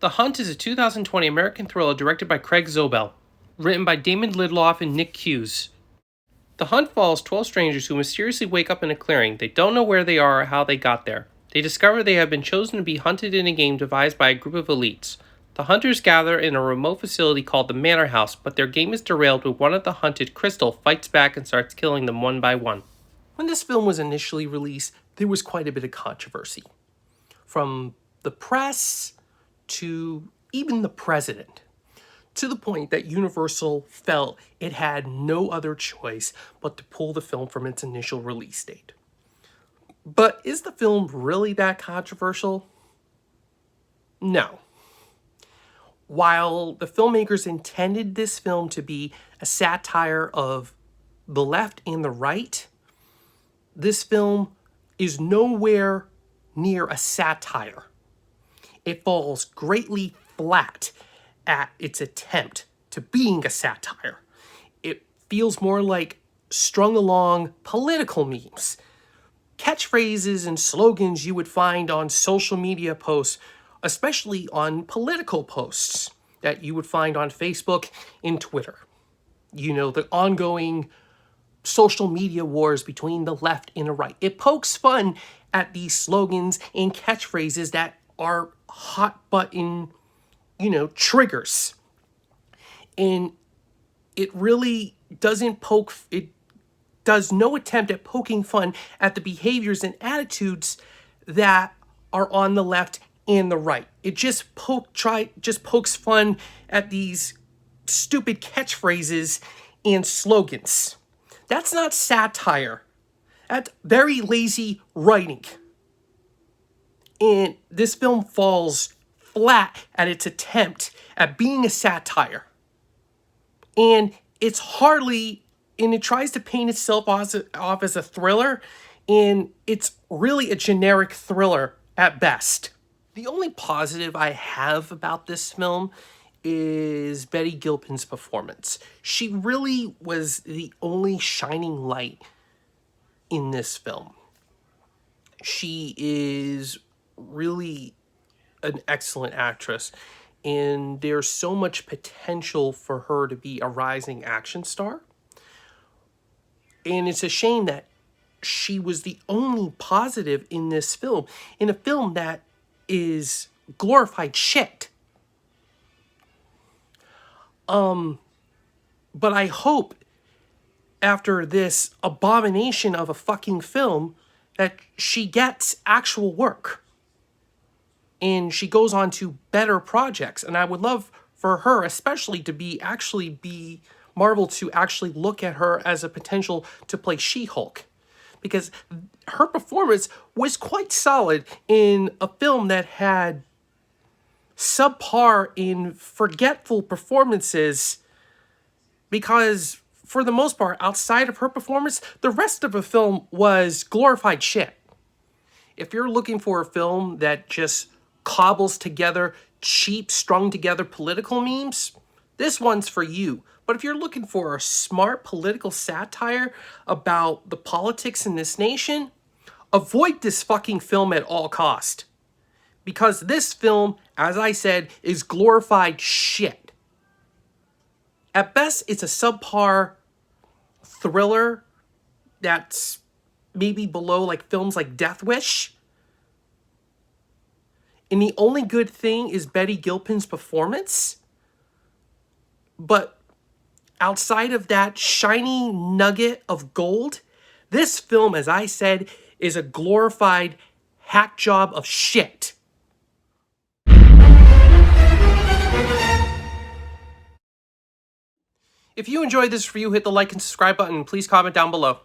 The Hunt is a 2020 American thriller directed by Craig Zobel, written by Damon Lindelof and Nick Cuse. The Hunt follows 12 strangers who mysteriously wake up in a clearing. They don't know where they are or how they got there. They discover they have been chosen to be hunted in a game devised by a group of elites. The hunters gather in a remote facility called the Manor House, but their game is derailed when one of the hunted, Crystal, fights back and starts killing them one by one. When this film was initially released, there was quite a bit of controversy. From the press to even the president, to the point that Universal felt it had no other choice but to pull the film from its initial release date. But is the film really that controversial? No. While the filmmakers intended this film to be a satire of the left and the right, this film is nowhere near a satire. It falls greatly flat at its attempt to being a satire. It feels more like strung along political memes, catchphrases and slogans you would find on social media posts, especially on political posts that you would find on Facebook and Twitter. You know, the ongoing social media wars between the left and the right. It pokes fun at these slogans and catchphrases that are hot button, triggers. And it really doesn't it does no attempt at poking fun at the behaviors and attitudes that are on the left and the right. It just pokes fun at these stupid catchphrases and slogans. That's not satire. That's very lazy writing. And this film falls flat at its attempt at being a satire. And it tries to paint itself off as a thriller, and it's really a generic thriller at best. The only positive I have about this film is Betty Gilpin's performance. She really was the only shining light in this film. She is really an excellent actress, and there's so much potential for her to be a rising action star. And it's a shame that she was the only positive in this film, in a film that is glorified shit. But I hope after this abomination of a fucking film that she gets actual work. And she goes on to better projects. And I would love for her especially to be Marvel to actually look at her as a potential to play She-Hulk. Because her performance was quite solid in a film that had subpar and forgetful performances, because for the most part, outside of her performance, the rest of the film was glorified shit. If you're looking for a film that just cobbles together cheap, strung together political memes, this one's for you. But if you're looking for a smart political satire about the politics in this nation, avoid this fucking film at all cost. Because this film, as I said, is glorified shit. At best, it's a subpar thriller that's maybe below like films like Death Wish. And the only good thing is Betty Gilpin's performance. But outside of that shiny nugget of gold, this film, as I said, is a glorified hack job of shit. If you enjoyed this review, hit the like and subscribe button, and please comment down below.